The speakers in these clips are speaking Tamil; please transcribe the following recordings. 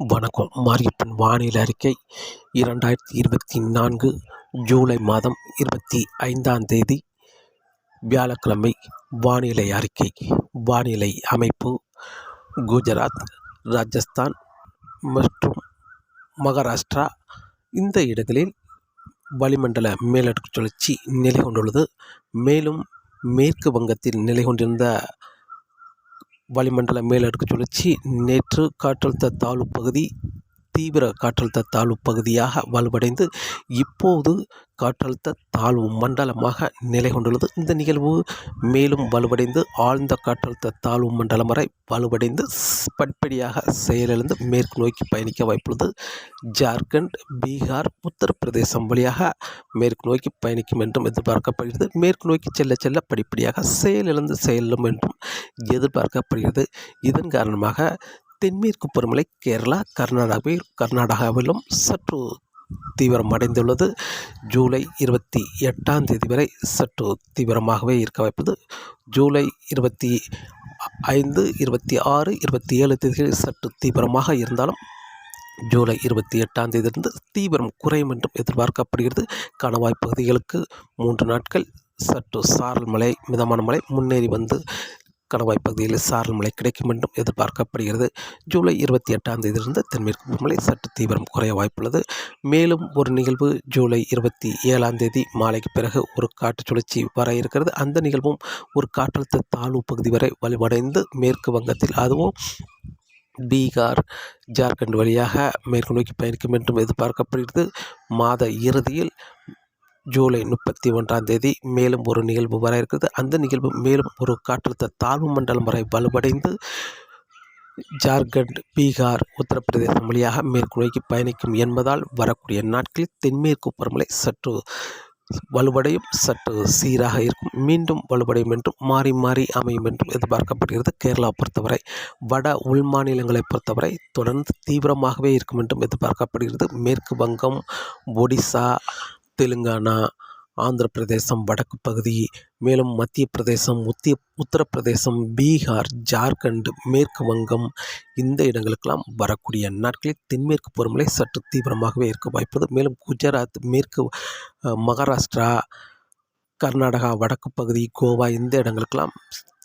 வணக்கம். மாரியப்பன் வானிலை அறிக்கை 2024 ஜூலை மாதம் 25ஆம் தேதி வியாழக்கிழமை. வானிலை அறிக்கை. வானிலை அமைப்பு: குஜராத், ராஜஸ்தான் மற்றும் மகாராஷ்டிரா இந்த இடங்களில் வளிமண்டல மேலடுக்கு சுழற்சி நிலை கொண்டுள்ளது. மேலும் மேற்கு வங்கத்தில் நிலை கொண்டிருந்த வளிமண்டல மேலடுக்கு சுழற்சி நேற்று காற்றழுத்த தாழ்வு பகுதி தீவிர காற்றழுத்த தாழ்வு பகுதியாக வலுவடைந்து இப்போது காற்றழுத்த தாழ்வு மண்டலமாக நிலை கொண்டுள்ளது. இந்த நிகழ்வு மேலும் வலுவடைந்து ஆழ்ந்த காற்றழுத்த தாழ்வு மண்டலம் வரை வலுவடைந்து படிப்படியாக செயலிழந்து மேற்கு நோக்கி பயணிக்க வாய்ப்புள்ளது. ஜார்க்கண்ட், பீகார், உத்தரப்பிரதேசம் வழியாக மேற்கு நோக்கி பயணிக்கும் என்றும் எதிர்பார்க்கப்படுகிறது. மேற்கு நோக்கி செல்ல செல்ல படிப்படியாக செயலிழந்து செல்லும் என்றும் எதிர்பார்க்கப்படுகிறது. இதன் காரணமாக தென்மேற்கு பருவமழை கேரளா, கர்நாடகாவிலும் சற்று தீவிரமடைந்துள்ளது. ஜூலை 28ஆம் தேதி வரை சற்று தீவிரமாகவே இருக்க வாய்ப்புள்ளது. ஜூலை 25, 26, 27 தேதிகளில் சற்று தீவிரமாக இருந்தாலும் ஜூலை 28ஆம் தேதியிலிருந்து தீவிரம் குறையும் என்றும் எதிர்பார்க்கப்படுகிறது. கணவாய் பகுதிகளுக்கு 3 நாட்கள் சற்று சாரல் மழை, மிதமான மழை முன்னேறி வந்து கணவாய் பகுதியில் சாரல் மழை கிடைக்கும் என்றும் எதிர்பார்க்கப்படுகிறது. ஜூலை 28ஆம் தேதியிலிருந்து தென்மேற்கு பருவமழை சற்று தீவிரம் குறைய வாய்ப்புள்ளது. மேலும் ஒரு நிகழ்வு ஜூலை 27ஆம் தேதி மாலைக்கு பிறகு ஒரு காற்று சுழற்சி வர இருக்கிறது. அந்த நிகழ்வும் ஒரு காற்றழுத்த தாழ்வு பகுதி வரை வலுவடைந்து மேற்கு வங்கத்தில், அதுவும் பீகார், ஜார்க்கண்ட் வழியாக மேற்கு நோக்கி பயணிக்கும் என்றும் எதிர்பார்க்கப்படுகிறது. மாத இறுதியில் ஜூலை 31ஆம் தேதி மேலும் ஒரு நிகழ்வு வர இருக்கிறது. அந்த நிகழ்வு மேலும் ஒரு காற்றழுத்த தாழ்வு மண்டலம் வரை வலுவடைந்து ஜார்க்கண்ட், பீகார், உத்தரப்பிரதேசம் வழியாக மேற்கு நோக்கி பயணிக்கும் என்பதால் வரக்கூடிய நாட்களில் தென்மேற்கு பருவமழை சற்று வலுவடையும், சற்று சீராக இருக்கும், மீண்டும் வலுவடையும் என்றும் மாறி மாறி அமையும் என்றும் எதிர்பார்க்கப்படுகிறது. கேரளா பொறுத்தவரை, வட உள் மாநிலங்களை பொறுத்தவரை தொடர்ந்து தீவிரமாகவே இருக்கும் என்றும் எதிர்பார்க்கப்படுகிறது. மேற்கு வங்கம், ஒடிசா, தெலுங்கானா, ஆந்திர பிரதேசம் வடக்கு பகுதி, மேலும் மத்திய பிரதேசம், உத்தரப்பிரதேசம், பீகார், ஜார்க்கண்ட், மேற்கு வங்கம் இந்த இடங்களுக்கெல்லாம் வரக்கூடிய நாட்களில் தென்மேற்கு பருவமழை சற்று தீவிரமாகவே இருக்க வாய்ப்புள்ளது. மேலும் குஜராத், மகாராஷ்டிரா, கர்நாடகா வடக்கு பகுதி, கோவா இந்த இடங்களுக்கெல்லாம்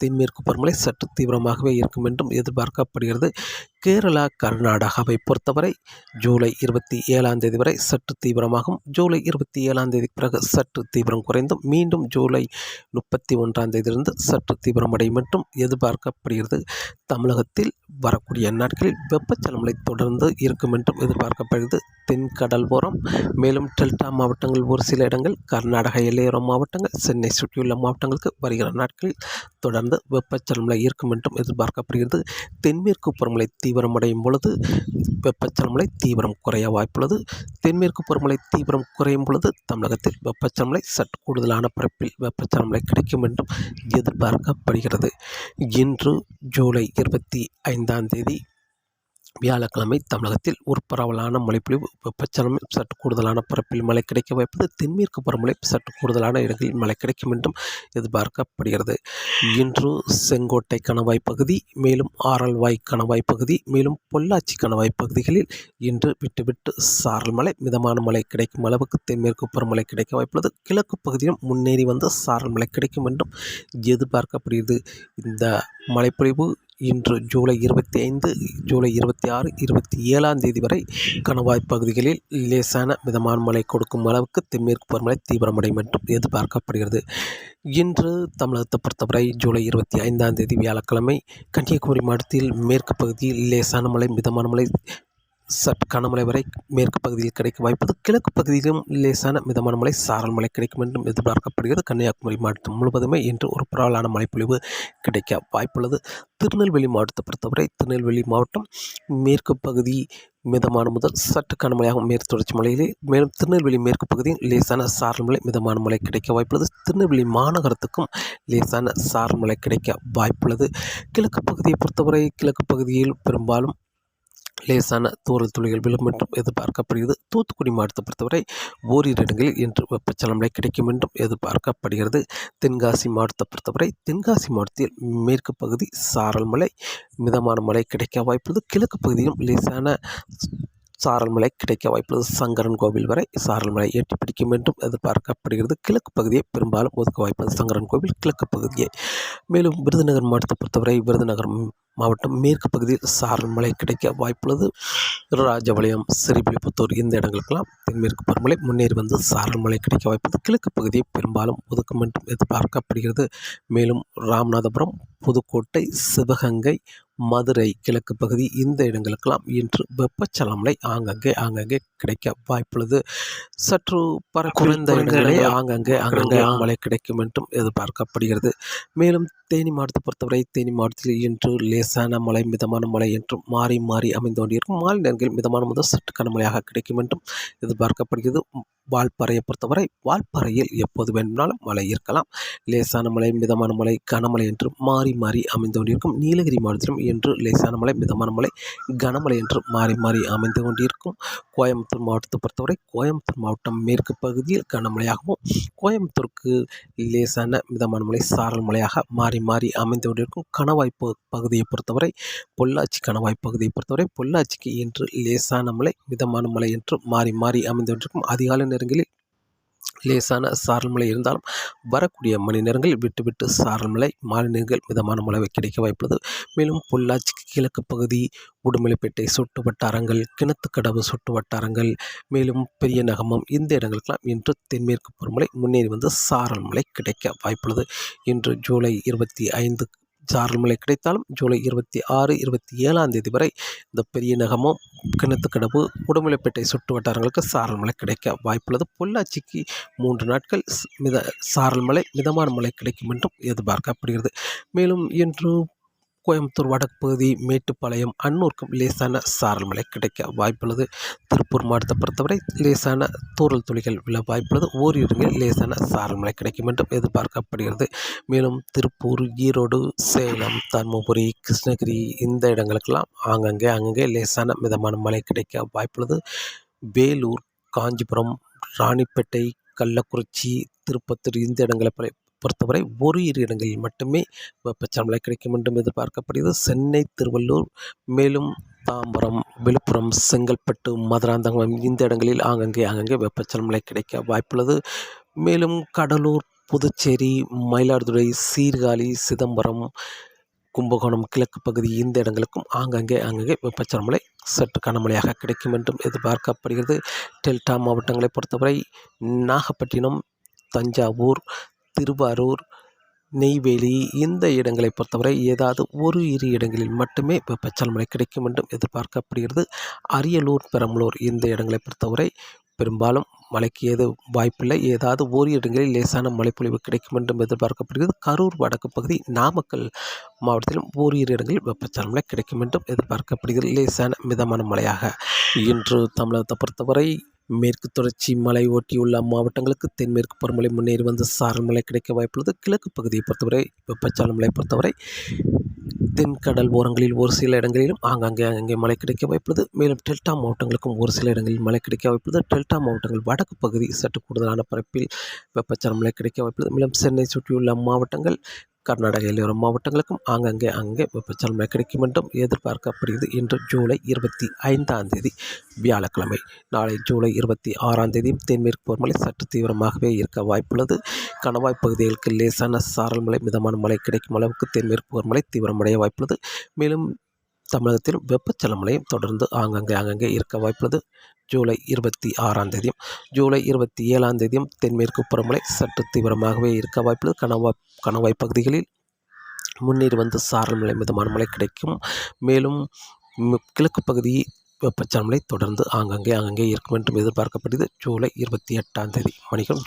தென்மேற்கு பருவமழை சற்று தீவிரமாகவே இருக்கும் என்றும் எதிர்பார்க்கப்படுகிறது. கேரளா, கர்நாடகாவை பொறுத்தவரை ஜூலை 27ஆம் தேதி வரை சற்று தீவிரமாகும். ஜூலை 27ஆம் தேதி பிறகு சற்று தீவிரம் குறைந்தும் மீண்டும் ஜூலை 31ஆம் தேதியிலிருந்து சற்று தீவிரமடையும் என்றும் எதிர்பார்க்கப்படுகிறது. தமிழகத்தில் வரக்கூடிய நாட்களில் வெப்பச்சலமழை தொடர்ந்து இருக்கும் என்றும் எதிர்பார்க்கப்படுகிறது. தென்கடல்புறம், மேலும் டெல்டா மாவட்டங்கள் ஒரு சில இடங்கள், கர்நாடக எல்லையோர மாவட்டங்கள், சென்னை சுற்றியுள்ள மாவட்டங்களுக்கு வருகிற நாட்களில் தொடர்ந்து வெப்பச்சலமழை இருக்கும் என்றும் எதிர்பார்க்கப்படுகிறது. தென்மேற்கு பருவமழை தீவிரமடையும் பொழுது வெப்பச்சலமழை தீவிரம் குறைய வாய்ப்புள்ளது. தென்மேற்கு பருவமழை தீவிரம் குறையும் பொழுது தமிழகத்தில் வெப்பச்சலமழை சற்று கூடுதலான பரப்பில் வெப்பச்சலமழை கிடைக்கும் என்றும் எதிர்பார்க்கப்படுகிறது. இன்று ஜூலை 25ஆம் தேதி வியாழக்கிழமை தமிழகத்தில் ஒரு பரவலான மழைப்பொழிவு, வெப்பச்சலனம் சற்று கூடுதலான பரப்பில் மழை கிடைக்க வாய்ப்பது. தென்மேற்கு பருவமழை சற்று கூடுதலான இடங்களில் மழை கிடைக்கும் என்றும் எதிர்பார்க்கப்படுகிறது. இன்று செங்கோட்டை கணவாய் பகுதி, மேலும் ஆரல்வாய் கணவாய் பகுதி, மேலும் பொள்ளாச்சி கணவாய் பகுதிகளில் இன்று விட்டுவிட்டு சாரல் மழை, மிதமான மழை கிடைக்கும் அளவுக்கு தென்மேற்கு பருவமழை கிடைக்க வாய்ப்புள்ளது. கிழக்கு பகுதியிலும் முன்னேறி வந்து சாரல் மழை கிடைக்கும் என்றும் எதிர்பார்க்கப்படுகிறது. இந்த மழைப்பொழிவு இன்று ஜூலை 25, ஜூலை 26, 27ஆம் தேதி வரை கணவாய் பகுதிகளில் லேசான மிதமான மழை கொடுக்கும் அளவுக்கு தென்மேற்கு பருவமழை தீவிரமடையும் என்றும் எதிர்பார்க்கப்படுகிறது. இன்று தமிழகத்தை பொறுத்தவரை ஜூலை 25ஆம் தேதி வியாழக்கிழமை கன்னியாகுமரி மாவட்டத்தில் மேற்கு பகுதியில் லேசான மழை, மிதமான மழை, சற்று கனமழை வரை மேற்கு பகுதியில் கிடைக்க வாய்ப்பது. கிழக்கு பகுதியிலும் லேசான மிதமான மழை, சாரல் மழை கிடைக்கும் என்றும் எதிர்பார்க்கப்படுகிறது. கன்னியாகுமரி மாவட்டம் முழுவதுமே இன்று ஒரு பரவலான மழைப்பொழிவு கிடைக்க வாய்ப்புள்ளது. திருநெல்வேலி மாவட்டத்தை பொறுத்தவரை திருநெல்வேலி மாவட்டம் மேற்கு பகுதி மிதமான முதல் சற்று கனமழையாகும் மேற்கு தொடர்ச்சி மலையிலே, மேலும் திருநெல்வேலி மேற்கு பகுதியில் லேசான சாரல் மழை, மிதமான மழை கிடைக்க வாய்ப்புள்ளது. திருநெல்வேலி மாநகரத்துக்கும் லேசான சாரல் மழை கிடைக்க வாய்ப்புள்ளது. கிழக்கு பகுதியை பொறுத்தவரை கிழக்கு பகுதியில் பெரும்பாலும் லேசான தூறல் துளிகள் விழும் என்றும் எதிர்பார்க்கப்படுகிறது. தூத்துக்குடி மாவட்டத்தை பொறுத்தவரை ஓரிரு இடங்களில் இன்று வெப்பச்சலன மழை கிடைக்கும் என்றும் எதிர்பார்க்கப்படுகிறது. தென்காசி மாவட்டத்தை பொறுத்தவரை தென்காசி மாவட்டத்தில் மேற்கு பகுதி சாரல் மழை, மிதமான மழை கிடைக்க வாய்ப்புள்ளது. கிழக்கு பகுதியிலும் லேசான சாரல் மழை கிடைக்க வாய்ப்புள்ளது. சங்கரன் கோவில் வரை சாரல் மழை எட்டி பிடிக்கும் என்றும் எதிர்பார்க்கப்படுகிறது. கிழக்கு பகுதியை பெரும்பாலும் ஒதுக்க வாய்ப்புள்ளது சங்கரன் கோவில் கிழக்கு பகுதியை. மேலும் விருதுநகர் மாவட்டத்தை பொறுத்தவரை விருதுநகர் மாவட்டம் மேற்கு பகுதியில் சாரல் மழை கிடைக்க வாய்ப்புள்ளது. ராஜபாளையம், ஸ்ரீவில்லிபுத்தூர் இந்த இடங்களுக்கெல்லாம் தென்மேற்கு பருவமழை முன்னேறி வந்து சாரல் மழை கிடைக்க வாய்ப்புள்ளது. கிழக்கு பகுதியை பெரும்பாலும் ஒதுக்கும் என்றும் எதிர்பார்க்கப்படுகிறது. மேலும் ராமநாதபுரம், புதுக்கோட்டை, சிவகங்கை, மதுரை கிழக்கு பகுதி இந்த இடங்களுக்கெல்லாம் இன்று வெப்பச்சலன மழை ஆங்காங்கே கிடைக்க வாய்ப்புள்ளது. சற்று குறைந்த இடங்களே ஆங்காங்கே மழை கிடைக்கும் என்றும் எதிர்பார்க்கப்படுகிறது. மேலும் தேனி மாவட்டத்தை பொறுத்தவரை தேனி மாவட்டத்தில் இன்று லேசான மழை, மிதமான மழை என்றும் மாறி மாறி அமைந்து கொண்டிருக்கும். மாலை நேரங்களில் மிதமான முதல் சற்று கனமழையாக கிடைக்கும் என்றும் எதிர்பார்க்கப்படுகிறது. வால்பாறையை பொறுத்தவரை வால்பாறையில் எப்போது வேண்டுமானாலும் மழை இருக்கலாம். லேசான மழை, மிதமான மழை, கனமழை என்று மாறி மாறி அமைந்து கொண்டிருக்கும். நீலகிரி மாவட்டத்திலும் இன்று லேசான மழை, மிதமான மழை, கனமழை என்று மாறி மாறி அமைந்து கொண்டிருக்கும். கோயம்புத்தூர் மாவட்டத்தை பொறுத்தவரை கோயம்புத்தூர் மாவட்டம் மேற்கு பகுதியில் கனமழையாகவும், கோயம்புத்தூருக்கு லேசான மிதமான மழை, சாரல் மழையாக மாறி மாறி அமைந்து கொண்டிருக்கும். கணவாய் பகுதியை பொறுத்தவரை பொள்ளாச்சி கணவாய் பகுதியை பொறுத்தவரை பொள்ளாச்சிக்கு இன்று லேசான மழை, மிதமான மழை என்று மாறி மாறி அமைந்து கொண்டிருக்கும். அதிகாலை நேரங்களில் லேசான சாரல் மழை இருந்தாலும் வரக்கூடிய மணி நேரங்களில் விட்டு சாரல் மழை, மாலை நேரங்கள் மிதமான மழை கிடைக்க வாய்ப்புள்ளது. மேலும் பொள்ளாச்சிக்கு கிழக்கு பகுதி, உடுமலைப்பேட்டை சுட்டு வட்டாரங்கள், கிணத்துக்கடவு சுட்டு வட்டாரங்கள், மேலும் பெரிய நகமம் இந்த இடங்களுக்கெல்லாம் இன்று தென்மேற்கு பருவமழை முன்னேறி வந்து சாரல் மழை கிடைக்க வாய்ப்புள்ளது. இன்று ஜூலை 25 சாரல் மழை கிடைத்தாலும் ஜூலை 26, 27ஆம் தேதி வரை இந்த பெரிய நகமம், கிணத்துக்கடவு, உடுமலைப்பேட்டை சுற்று வட்டாரங்களுக்கு சாரல் மழை கிடைக்க வாய்ப்புள்ளது. பொள்ளாச்சிக்கு 3 நாட்கள் சாரல் மழை, மிதமான மழை கிடைக்கும் என்றும் எதிர்பார்க்கப்படுகிறது. மேலும் இன்று கோயம்புத்தூர் வடக்கு பகுதி, மேட்டுப்பாளையம், அன்னூருக்கும் லேசான சாரல் மழை கிடைக்க வாய்ப்புள்ளது. திருப்பூர் மாவட்டத்தை பொறுத்தவரை லேசான தூறல் துளிகள் விழ வாய்ப்புள்ளது. ஓரிரு இடங்களில் லேசான சாரல் மழை கிடைக்கும் என்றும் எதிர்பார்க்கப்படுகிறது. மேலும் திருப்பூர், ஈரோடு, சேலம், தருமபுரி, கிருஷ்ணகிரி இந்த இடங்களுக்கெல்லாம் அங்கங்கே லேசான மிதமான மழை கிடைக்க வாய்ப்புள்ளது. வேலூர், காஞ்சிபுரம், ராணிப்பேட்டை, கள்ளக்குறிச்சி, திருப்பத்தூர் இந்த இடங்களை பொறுத்தவரை ஓரிரு இடங்களில் மட்டுமே வெப்பச்சலன மழை கிடைக்கும் என்றும் எதிர்பார்க்கப்படுகிறது. சென்னை, திருவள்ளூர், மேலும் தாம்பரம், விழுப்புரம், செங்கல்பட்டு, மதுராந்தகம் இந்த இடங்களில் ஆங்கங்கே வெப்பச்சலன மழை கிடைக்க வாய்ப்புள்ளது. மேலும் கடலூர், புதுச்சேரி, மயிலாடுதுறை, சீர்காழி, சிதம்பரம், கும்பகோணம் கிழக்கு பகுதி இந்த இடங்களுக்கும் ஆங்கங்கே வெப்பச்சலன மழை சற்று கனமழையாக கிடைக்கும் என்றும் எதிர்பார்க்கப்படுகிறது. டெல்டா மாவட்டங்களை பொறுத்தவரை நாகப்பட்டினம், தஞ்சாவூர், திருவாரூர், நெய்வேலி இந்த இடங்களை பொறுத்தவரை ஏதாவது ஒரு இரு இடங்களில் மட்டுமே வெப்பச்சலன மழை கிடைக்கும் என்றும் எதிர்பார்க்கப்படுகிறது. அரியலூர், பெரம்பலூர் இந்த இடங்களை பொறுத்தவரை பெரும்பாலும் மழைக்கு வாய்ப்பில்லை. ஏதாவது ஓரிரு இடங்களில் லேசான மழைப்பொழிவு கிடைக்கும் என்றும் எதிர்பார்க்கப்படுகிறது. கரூர் வடக்கு பகுதி, நாமக்கல் மாவட்டத்திலும் ஓரிரு இடங்களில் வெப்பச்சலன மழை கிடைக்கும் என்றும் எதிர்பார்க்கப்படுகிறது. லேசான மிதமான மழையாக இன்று தமிழகத்தை பொறுத்தவரை மேற்கு தொடர்ச்சி மலை ஒட்டியுள்ள மாவட்டங்களுக்கு தென்மேற்கு பருவமழை முன்னேறி வந்து சாரல் மழை கிடைக்க வாய்ப்புள்ளது. கிழக்கு பகுதியை பொறுத்தவரை வெப்பச்சலன மழை பொறுத்தவரை தென்கடல் ஓரங்களில் ஒரு சில இடங்களிலும் அங்கே மழை கிடைக்க வாய்ப்புள்ளது. மேலும் டெல்டா மாவட்டங்களுக்கும் ஒரு சில இடங்களில் மழை கிடைக்க வாய்ப்புள்ளது. டெல்டா மாவட்டங்கள் வடக்கு பகுதி சற்று கூடுதலான பரப்பில் வெப்பச்சலன மழை கிடைக்க வாய்ப்புள்ளது. மேலும் சென்னை சுற்றியுள்ள மாவட்டங்கள், கர்நாடக எல்லையோர மாவட்டங்களுக்கும் அங்கே வெப்பச்சலன மழை கிடைக்கும் என்றும் எதிர்பார்க்கப்படுகிறது. இன்று ஜூலை 25ஆம் தேதி வியாழக்கிழமை. நாளை ஜூலை 26ஆம் தேதியும் தென்மேற்கு பருவமழை சற்று தீவிரமாகவே இருக்க வாய்ப்புள்ளது. கணவாய் பகுதிகளுக்கு லேசான சாரல் மழை, மிதமான மழை கிடைக்கும் அளவுக்கு தென்மேற்கு பருவமழை தீவிரமடைய வாய்ப்புள்ளது. மேலும் தமிழகத்தில் வெப்பச்சலன மழையும் தொடர்ந்து அங்கங்கே இருக்க வாய்ப்புள்ளது. ஜூலை 26ஆம் தேதியும் ஜூலை 27ஆம் தேதியும் தென்மேற்கு பருவமழை சற்று தீவிரமாகவே இருக்க வாய்ப்புள்ளது. கணவாய் பகுதிகளில் முன்னேறி வந்து சாரல் மழை, மிதமான மழை கிடைக்கும். மேலும் கிழக்கு பகுதி, வெப்பச்சலனமழை தொடர்ந்து ஆங்காங்கே இருக்கும் என்றும் எதிர்பார்க்கப்படுகிறது. ஜூலை 28ஆம் தேதி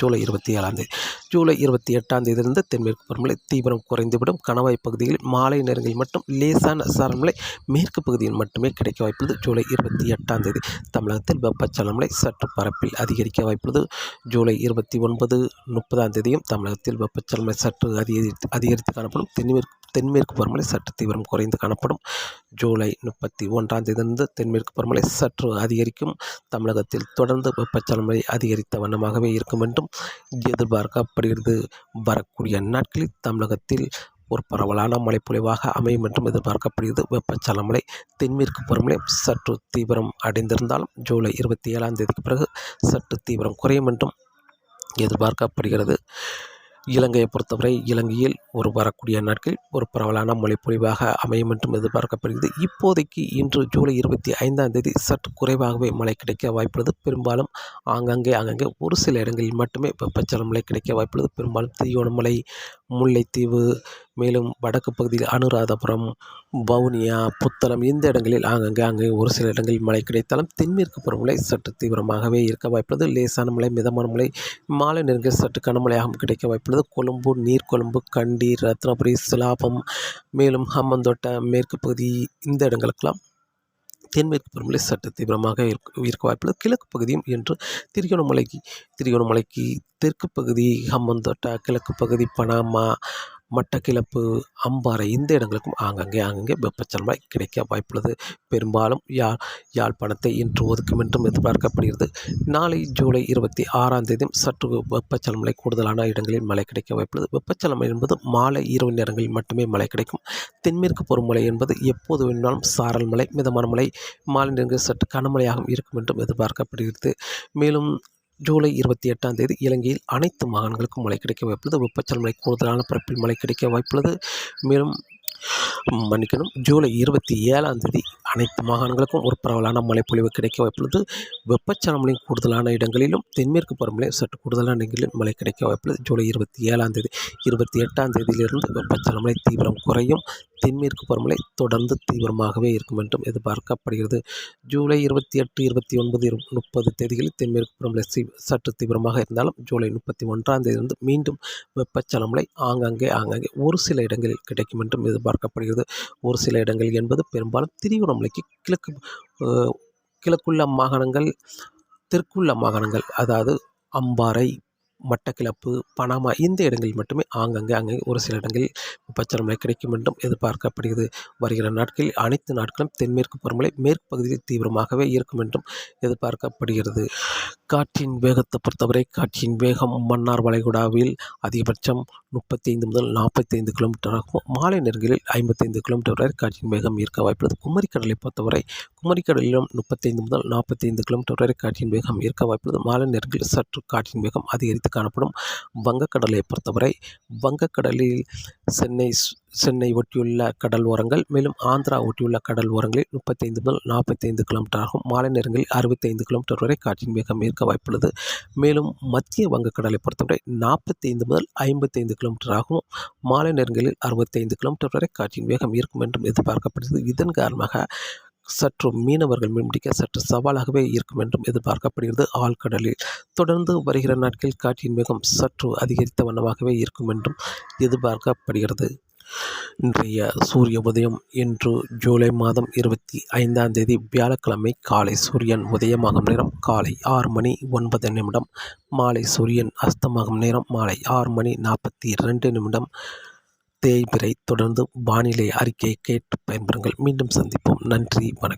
ஜூலை 27ஆம் தேதி ஜூலை 28ஆம் தேதியிலிருந்து தென்மேற்கு பருவமழை தீவிரம் குறைந்துவிடும். கணவாய் பகுதிகளில் மாலை நேரங்களில் மட்டும் லேசான சாரல் மேற்கு பகுதியில் மட்டுமே கிடைக்க வாய்ப்புள்ளது. ஜூலை 28ஆம் தேதி தமிழகத்தில் வெப்பச்சலனமழை சற்று பரப்பில் அதிகரிக்க வாய்ப்புள்ளது. ஜூலை 29, 30ஆம் தேதியும் தமிழகத்தில் வெப்பச்சலனமழை சற்று அதிகரித்து காணப்படும். தென்மேற்கு பருவமழை சற்று தீவிரம் குறைந்து காணப்படும். ஜூலை 31ஆம் தேதியிலிருந்து தென்மேற்கு பருவமழை சற்று அதிகரிக்கும். தமிழகத்தில் தொடர்ந்து வெப்பச்சலனமழை அதிகரித்த வண்ணமாகவே இருக்கும் என்றும் எதிர்பார்க்கப்படுகிறது. வரக்கூடிய நாட்களில் தமிழகத்தில் ஒரு பரவலான மழைப்பொழிவாக அமையும் என்றும் எதிர்பார்க்கப்படுகிறது. வெப்பச்சலனமழை தென்மேற்கு பருவமழை சற்று தீவிரம் அடைந்திருந்தாலும் ஜூலை 27ஆம் தேதிக்கு பிறகு சற்று தீவிரம் குறையும் என்றும் எதிர்பார்க்கப்படுகிறது. இலங்கையை பொறுத்தவரை இலங்கையில் வரக்கூடிய நாட்களில் ஒரு பரவலான மழைப்பொழிவாக அமையும் என்றும் எதிர்பார்க்கப்படுகிறது. இப்போதைக்கு இன்று ஜூலை 25ஆம் தேதி சற்று குறைவாகவே மழை கிடைக்க வாய்ப்புள்ளது. பெரும்பாலும் ஆங்காங்கே ஒரு சில இடங்களில் மட்டுமே வெப்பச்சலனமழை கிடைக்க வாய்ப்புள்ளது. பெரும்பாலும் திருகோணமலை, முல்லைத்தீவு, மேலும் வடக்கு பகுதியில் அனுராதபுரம், வவுனியா, புத்தளம் இந்த இடங்களில் ஆங்காங்கே ஒரு சில இடங்களில் மழை கிடைத்தாலும் தென்மேற்கு பருவமழை சற்று தீவிரமாகவே இருக்க வாய்ப்புள்ளது. லேசான மழை, மிதமான மழை, மாலை நேரங்களில் சற்று கனமழையாகவும் கிடைக்க வாய்ப்புள்ளது. கொழும்பு, நீர்கொழும்பு, கண்டி, ரத்னபுரி, சிலாபம், மேலும் ஹம்மந்தோட்டை மேற்கு பகுதி இந்த இடங்களுக்கெல்லாம் தென்மேற்கு பருவமழை சற்று தீவிரமாக இருக்க வாய்ப்புள்ளது. கிழக்கு பகுதியும் என்று திருகோணமலைக்கு தெற்கு பகுதி, ஹம்மந்தோட்டா, கிழக்கு பகுதி, பனாமா, மட்டக்கிளப்பு, அம்பாறை இந்த இடங்களுக்கும் ஆங்காங்கே வெப்பச்சலனமழை கிடைக்க வாய்ப்புள்ளது. பெரும்பாலும் யாழ்ப்பாணத்தை இன்று ஒதுக்கும் என்றும் எதிர்பார்க்கப்படுகிறது. நாளை ஜூலை 26ஆம் தேதியும் சற்று வெப்பச்சலனமழை கூடுதலான இடங்களில் மழை கிடைக்க வாய்ப்புள்ளது. வெப்பச்சலனமழை என்பது மாலை இரவு நேரங்களில் மட்டுமே மழை கிடைக்கும். தென்மேற்கு பருவமழை என்பது எப்போது வேணுமானாலும் சாரல் மழை, மிதமான மழை, மாலை நேரங்களில் சற்று கனமழையாகவும் இருக்கும் என்றும் எதிர்பார்க்கப்படுகிறது. மேலும் ஜூலை 28ஆம் தேதி இலங்கையில் அனைத்து மாகாணங்களுக்கும் மழை கிடைக்க வாய்ப்புள்ளது. வெப்பச்சலனமழை கூடுதலான பரப்பில் மழை கிடைக்க வாய்ப்புள்ளது. மேலும் ஜூலை 27ஆம் தேதி அனைத்து மாகாணங்களுக்கும் ஒரு பரவலான மழைப்பொழிவு கிடைக்க வாய்ப்புள்ளது. வெப்பச்சலனமழை கூடுதலான இடங்களிலும் தென்மேற்கு பருவமழை சற்று கூடுதலான இடங்களிலும் மழை கிடைக்க வாய்ப்புள்ளது. ஜூலை 27ஆம் தேதி 28ஆம் தேதியிலிருந்து வெப்பச்சலனமழை தீவிரம் குறையும். தென்மேற்கு பருவமழை தொடர்ந்து தீவிரமாகவே இருக்கும் என்றும் எதிர்பார்க்கப்படுகிறது. ஜூலை 28, 29, 30 தேதிகளில் தென்மேற்கு பருவமழை சற்று தீவிரமாக இருந்தாலும் ஜூலை 31ஆம் தேதியிலிருந்து மீண்டும் வெப்பச்சலனமழை ஆங்காங்கே ஒரு சில இடங்களில் கிடைக்கும் என்றும் எதிர்பார்க்கப்படுகிறது. ஒரு சில இடங்கள் என்பது பெரும்பாலும் திருகோணமலைக்கு கிழக்குள்ள மாகாணங்கள், தெற்குள்ள மாகாணங்கள், அதாவது அம்பாறை, மட்டக்கிளப்பு, பனாமா இந்த இடங்களில் மட்டுமே ஆங்காங்கே ஒரு சில இடங்களில் வெப்பச்சலனமழை கிடைக்கும் என்றும் எதிர்பார்க்கப்படுகிறது. வருகிற நாட்களில் அனைத்து நாட்களும் தென்மேற்கு பருவமழை மேற்கு பகுதியில் தீவிரமாகவே இருக்கும் என்றும் எதிர்பார்க்கப்படுகிறது. காற்றின் வேகத்தை பொறுத்தவரை காற்றின் வேகம் மன்னார் வளைகுடாவில் அதிகபட்சம் 35 முதல் 45 கிலோமீட்டராகவும், மாலை நேரங்களில் 55 கிலோமீட்டர் வரை காற்றின் வேகம் இருக்க வாய்ப்புள்ளது. குமரிக்கடலை பொறுத்தவரை குமரிக்கடலிலும் 35 முதல் 45 கிலோமீட்டர் வரை காற்றின் வேகம் இருக்க வாய்ப்புள்ளது. மாலை நேரங்களில் சற்று காற்றின் வேகம் அதிகரித்து காணப்படும். வங்கக்கடலை பொறுத்தவரை வங்கக்கடலில் சென்னை ஒட்டியுள்ள கடல் ஓரங்கள், மேலும் ஆந்திரா ஒட்டியுள்ள கடல் ஓரங்களில் 35 முதல் 45 கிலோமீட்டர் ஆகும். மாலை நேரங்களில் 65 கிலோமீட்டர் வரை காற்றின் வேகம் இருக்க வாய்ப்புள்ளது. மேலும் மத்திய வங்கக்கடலை பொறுத்தவரை 45 முதல் 55 கிலோமீட்டர் ஆகும். மாலை நேரங்களில் 65 கிலோமீட்டர் வரை காற்றின் வேகம் இருக்கும் என்றும் எதிர்பார்க்கப்படுகிறது. இதன் காரணமாக சற்று மீனவர்கள் மீன்பிடிக்க சற்று சவாலாகவே இருக்கும் என்றும் எதிர்பார்க்கப்படுகிறது. ஆழ்கடலில் தொடர்ந்து வருகிற நாட்களில் காற்றின் வேகம் சற்று அதிகரித்த வண்ணமாகவே இருக்கும் என்றும் எதிர்பார்க்கப்படுகிறது. இன்றைய சூரிய உதயம் இன்று ஜூலை மாதம் 25ஆம் தேதி வியாழக்கிழமை காலை சூரியன் உதயமாகும் நேரம் காலை 6:09. மாலை சூரியன் அஸ்தமாகும் நேரம் மாலை 6:42. தேய்பிறை தொடர்ந்து வானிலை அறிக்கையை கேட்டு பயன்பெறுங்கள். மீண்டும் சந்திப்போம். நன்றி, வணக்கம்.